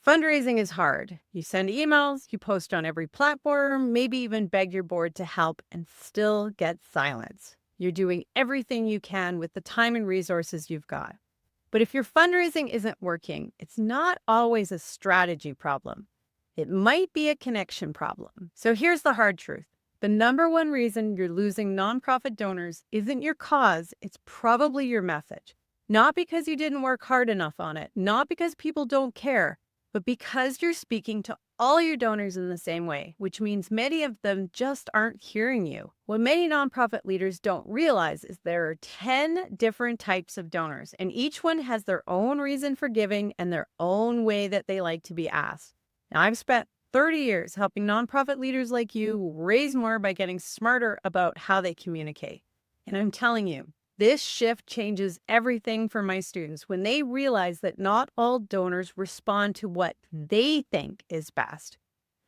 Fundraising is hard. You send emails, you post on every platform, maybe even beg your board to help and still get silence. You're doing everything you can with the time and resources you've got. But if your fundraising isn't working, it's not always a strategy problem. It might be a connection problem. So here's the hard truth. The number one reason you're losing nonprofit donors isn't your cause, it's probably your message. Not because you didn't work hard enough on it, not because people don't care, but because you're speaking to all your donors in the same way, which means many of them just aren't hearing you. What many nonprofit leaders don't realize is there are 10 different types of donors, and each one has their own reason for giving and their own way that they like to be asked. Now, I've spent 30 years helping nonprofit leaders like you raise more by getting smarter about how they communicate. And I'm telling you, this shift changes everything for my students when they realize that not all donors respond to what they think is best.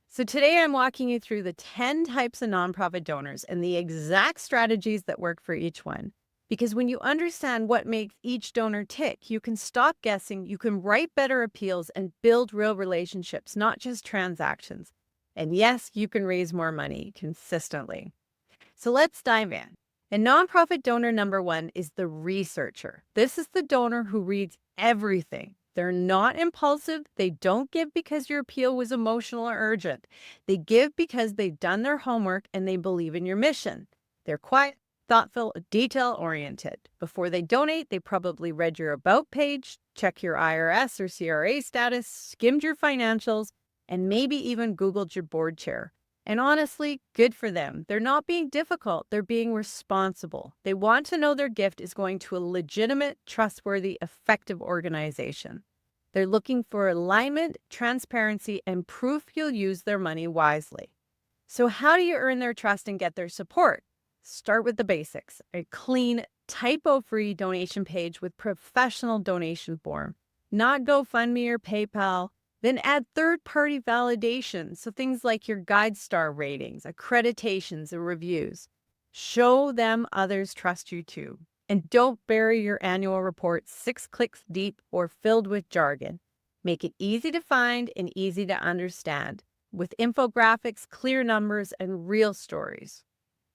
So today I'm walking you through the 10 types of nonprofit donors and the exact strategies that work for each one. Because when you understand what makes each donor tick, you can stop guessing, you can write better appeals and build real relationships, not just transactions. And yes, you can raise more money consistently. So let's dive in. And nonprofit donor number one is the researcher. This is the donor who reads everything. They're not impulsive. They don't give because your appeal was emotional or urgent. They give because they've done their homework and they believe in your mission. They're quiet, thoughtful, detail-oriented. Before they donate, they probably read your About page, check your IRS or CRA status, skimmed your financials, and maybe even Googled your board chair. And honestly, good for them. They're not being difficult. They're being responsible. They want to know their gift is going to a legitimate, trustworthy, effective organization. They're looking for alignment, transparency, and proof you'll use their money wisely. So how do you earn their trust and get their support? Start with the basics. A clean, typo-free donation page with professional donation form. Not GoFundMe or PayPal. Then add third-party validation, so things like your GuideStar ratings, accreditations, and reviews. Show them others trust you too. And don't bury your annual report 6 clicks deep or filled with jargon. Make it easy to find and easy to understand, with infographics, clear numbers, and real stories.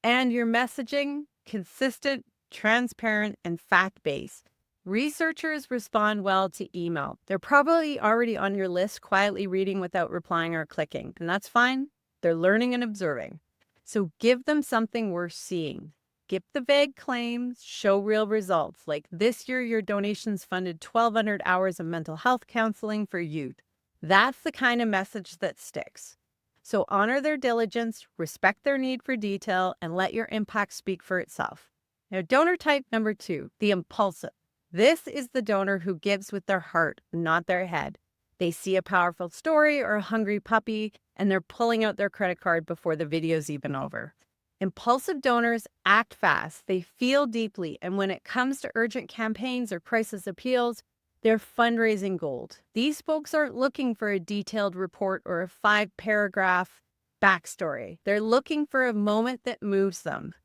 And your messaging, consistent, transparent, and fact-based. Researchers respond well to email. They're probably already on your list, quietly reading without replying or clicking, and that's fine. They're learning and observing. So give them something worth seeing. Skip the vague claims, show real results. Like this year, your donations funded 1,200 hours of mental health counseling for youth. That's the kind of message that sticks. So honor their diligence, respect their need for detail, and let your impact speak for itself. Now, donor type number 2, the impulsive. This is the donor who gives with their heart, not their head. They see a powerful story or a hungry puppy, and they're pulling out their credit card before the video's even over. Impulsive donors act fast, they feel deeply, and when it comes to urgent campaigns or crisis appeals, they're fundraising gold. These folks aren't looking for a detailed report or a 5-paragraph backstory. They're looking for a moment that moves them.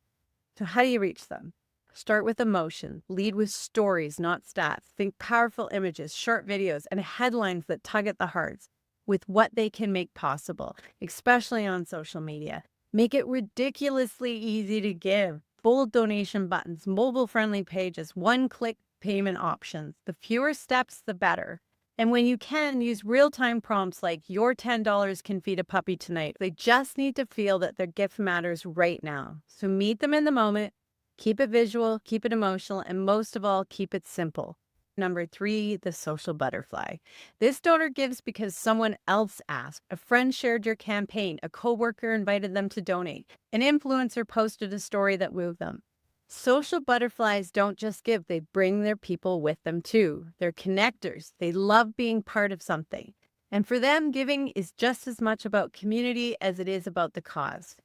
So how do you reach them? Start with emotion. Lead with stories, not stats. Think powerful images, short videos, and headlines that tug at the hearts with what they can make possible, especially on social media. Make it ridiculously easy to give. Bold donation buttons, mobile-friendly pages, one-click payment options. The fewer steps, the better. And when you can, use real-time prompts like, your $10 can feed a puppy tonight. They just need to feel that their gift matters right now. So meet them in the moment. Keep it visual, keep it emotional, and most of all, keep it simple. Number 3, the social butterfly. This donor gives because someone else asked. A friend shared your campaign. A coworker invited them to donate. An influencer posted a story that moved them. Social butterflies don't just give, they bring their people with them too. They're connectors. They love being part of something. And for them, giving is just as much about community as it is about the cause.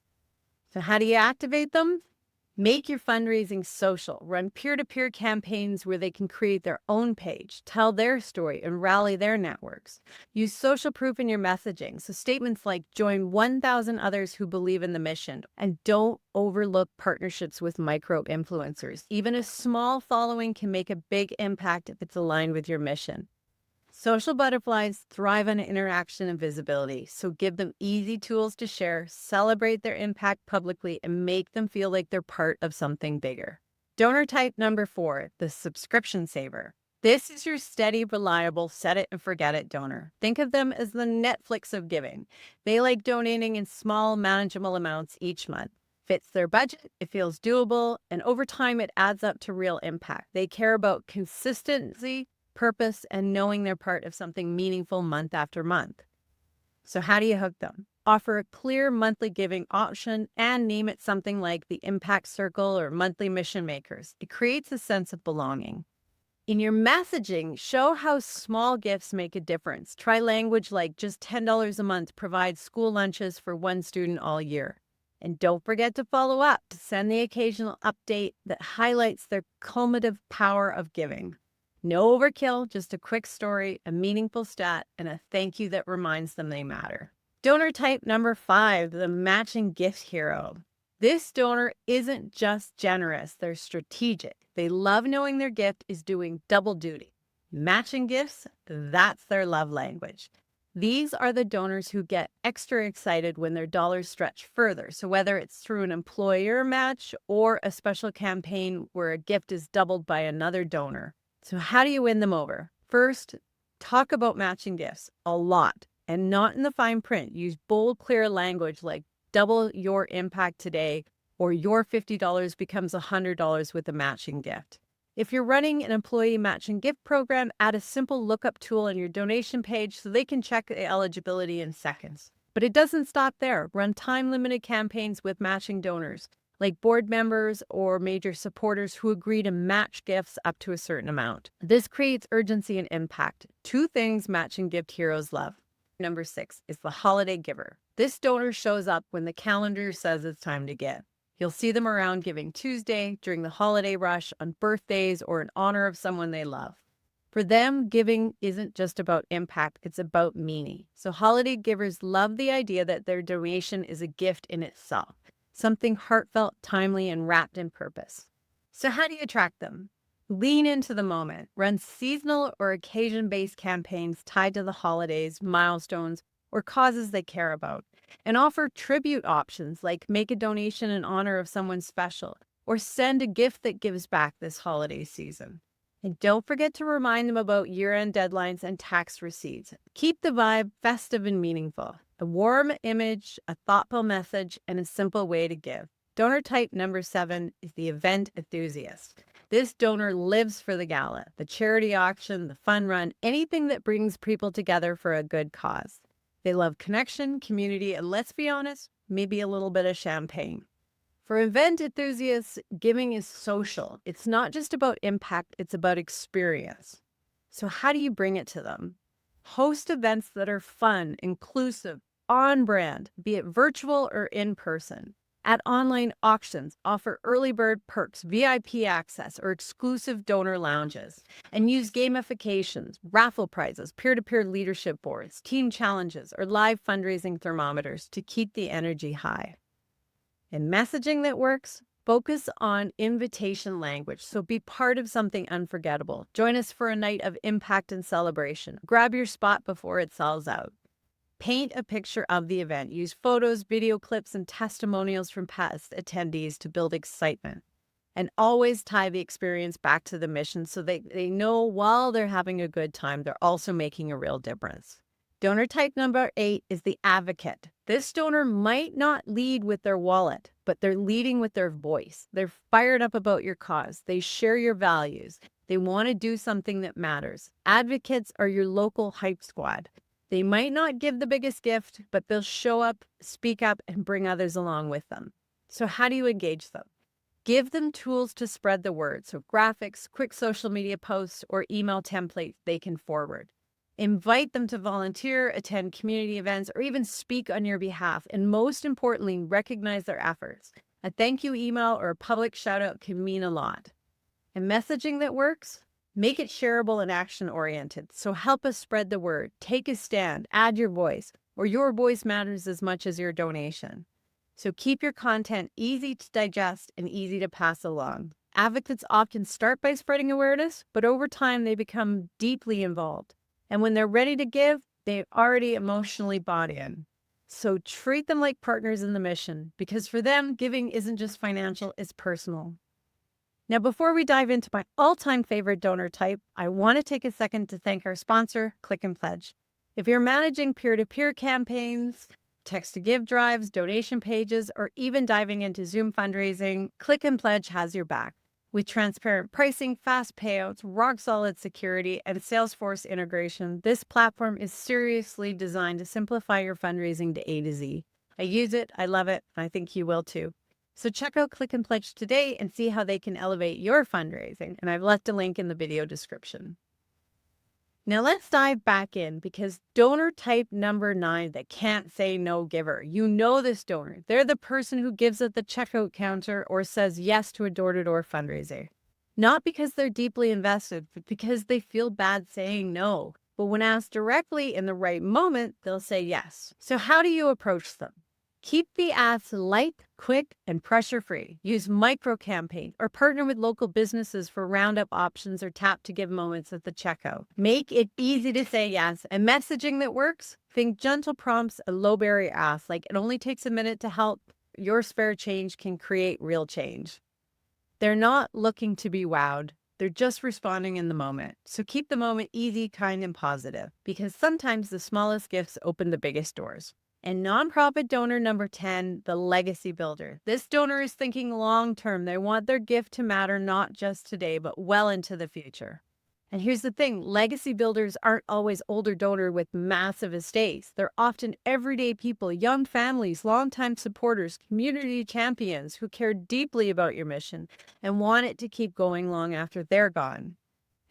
So how do you activate them? Make your fundraising social. Run peer-to-peer campaigns where they can create their own page, tell their story, and rally their networks. Use social proof in your messaging, so statements like join 1,000 others who believe in the mission. And don't overlook partnerships with micro-influencers. Even a small following can make a big impact if it's aligned with your mission. Social butterflies thrive on interaction and visibility, so give them easy tools to share, celebrate their impact publicly, and make them feel like they're part of something bigger. Donor type number 4, the subscription saver. This is your steady, reliable, set it and forget it donor. Think of them as the Netflix of giving. They like donating in small, manageable amounts each month. Fits their budget, it feels doable, and over time it adds up to real impact. They care about consistency, purpose, and knowing they're part of something meaningful month after month. So how do you hook them? Offer a clear monthly giving option and name it something like the Impact Circle or Monthly Mission Makers. It creates a sense of belonging. In your messaging, show how small gifts make a difference. Try language like just $10 a month provides school lunches for one student all year. And don't forget to follow up to send the occasional update that highlights their cumulative power of giving. No overkill, just a quick story, a meaningful stat, and a thank you that reminds them they matter. Donor type number 5, the matching gift hero. This donor isn't just generous, they're strategic. They love knowing their gift is doing double duty. Matching gifts, that's their love language. These are the donors who get extra excited when their dollars stretch further. So whether it's through an employer match or a special campaign where a gift is doubled by another donor. So how do you win them over? First, talk about matching gifts a lot and not in the fine print. Use bold, clear language like double your impact today or your $50 becomes $100 with a matching gift. If you're running an employee matching gift program, add a simple lookup tool on your donation page so they can check the eligibility in seconds. But it doesn't stop there. Run time-limited campaigns with matching donors, like board members or major supporters who agree to match gifts up to a certain amount. This creates urgency and impact, 2 things matching gift heroes love. Number 6 is the holiday giver. This donor shows up when the calendar says it's time to give. You'll see them around Giving Tuesday, during the holiday rush, on birthdays, or in honor of someone they love. For them, giving isn't just about impact, it's about meaning. So holiday givers love the idea that their donation is a gift in itself, something heartfelt, timely, and wrapped in purpose. So how do you attract them? Lean into the moment. Run seasonal or occasion-based campaigns tied to the holidays, milestones, or causes they care about. And offer tribute options like make a donation in honor of someone special or send a gift that gives back this holiday season. And don't forget to remind them about year-end deadlines and tax receipts. Keep the vibe festive and meaningful. A warm image, a thoughtful message, and a simple way to give. Donor type number 7 is the event enthusiast. This donor lives for the gala, the charity auction, the fun run, anything that brings people together for a good cause. They love connection, community, and let's be honest, maybe a little bit of champagne. For event enthusiasts, giving is social. It's not just about impact, it's about experience. So how do you bring it to them? Host events that are fun, inclusive, on brand, be it virtual or in person. At online auctions, offer early bird perks, VIP access, or exclusive donor lounges. And use gamifications, raffle prizes, peer-to-peer leadership boards, team challenges, or live fundraising thermometers to keep the energy high. And messaging that works, focus on invitation language. So be part of something unforgettable. Join us for a night of impact and celebration. Grab your spot before it sells out. Paint a picture of the event. Use photos, video clips, and testimonials from past attendees to build excitement. And always tie the experience back to the mission so they know while they're having a good time, they're also making a real difference. Donor type number 8 is the advocate. This donor might not lead with their wallet, but they're leading with their voice. They're fired up about your cause. They share your values. They want to do something that matters. Advocates are your local hype squad. They might not give the biggest gift, but they'll show up, speak up, and bring others along with them. So how do you engage them? Give them tools to spread the word. So graphics, quick social media posts, or email templates they can forward. Invite them to volunteer, attend community events, or even speak on your behalf. And most importantly, recognize their efforts. A thank you email or a public shout out can mean a lot. And messaging that works? Make it shareable and action-oriented. So help us spread the word. Take a stand, add your voice, or your voice matters as much as your donation. So keep your content easy to digest and easy to pass along. Advocates often start by spreading awareness, but over time they become deeply involved. And when they're ready to give, they've already emotionally bought in. So treat them like partners in the mission, because for them, giving isn't just financial, it's personal. Now, before we dive into my all-time favorite donor type, I want to take a second to thank our sponsor, Click and Pledge. If you're managing peer-to-peer campaigns, text-to-give drives, donation pages, or even diving into Zoom fundraising, Click and Pledge has your back. With transparent pricing, fast payouts, rock-solid security, and Salesforce integration, this platform is seriously designed to simplify your fundraising to A to Z. I use it, I love it, and I think you will too. So check out Click and Pledge today and see how they can elevate your fundraising. And I've left a link in the video description. Now let's dive back in, because donor type number 9, that can't say no giver. You know this donor. They're the person who gives at the checkout counter or says yes to a door-to-door fundraiser. Not because they're deeply invested, but because they feel bad saying no. But when asked directly in the right moment, they'll say yes. So how do you approach them? Keep the ask light, quick, and pressure-free. Use micro-campaign or partner with local businesses for roundup options or tap-to-give moments at the checkout. Make it easy to say yes. And messaging that works? Think gentle prompts and low-barrier asks, like it only takes a minute to help. Your spare change can create real change. They're not looking to be wowed. They're just responding in the moment. So keep the moment easy, kind, and positive, because sometimes the smallest gifts open the biggest doors. And nonprofit donor number 10, the legacy builder. This donor is thinking long-term. They want their gift to matter not just today, but well into the future. And here's the thing, legacy builders aren't always older donors with massive estates. They're often everyday people, young families, longtime supporters, community champions who care deeply about your mission and want it to keep going long after they're gone.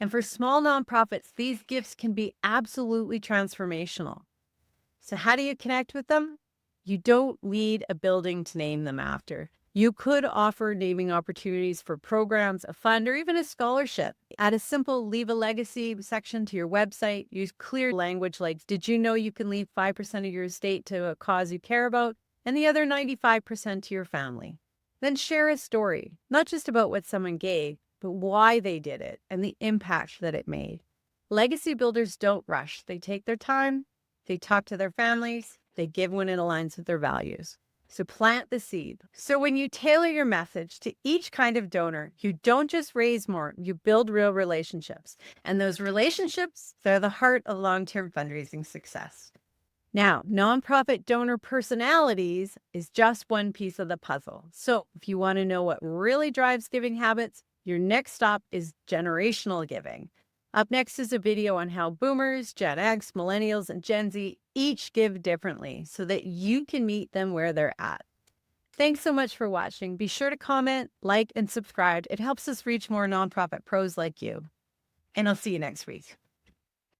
And for small nonprofits, these gifts can be absolutely transformational. So how do you connect with them? You don't need a building to name them after. You could offer naming opportunities for programs, a fund, or even a scholarship. Add a simple leave a legacy section to your website. Use clear language like, did you know you can leave 5% of your estate to a cause you care about, and the other 95% to your family? Then share a story, not just about what someone gave, but why they did it and the impact that it made. Legacy builders don't rush. They take their time. They talk to their families. They give when it aligns with their values. So plant the seed. So when you tailor your message to each kind of donor, you don't just raise more, you build real relationships. And those relationships, they're the heart of long-term fundraising success. Now, nonprofit donor personalities is just one piece of the puzzle. So if you want to know what really drives giving habits, your next stop is generational giving. Up next is a video on how boomers, Gen X, millennials, and Gen Z each give differently so that you can meet them where they're at. Thanks so much for watching. Be sure to comment, like, and subscribe. It helps us reach more nonprofit pros like you. And I'll see you next week.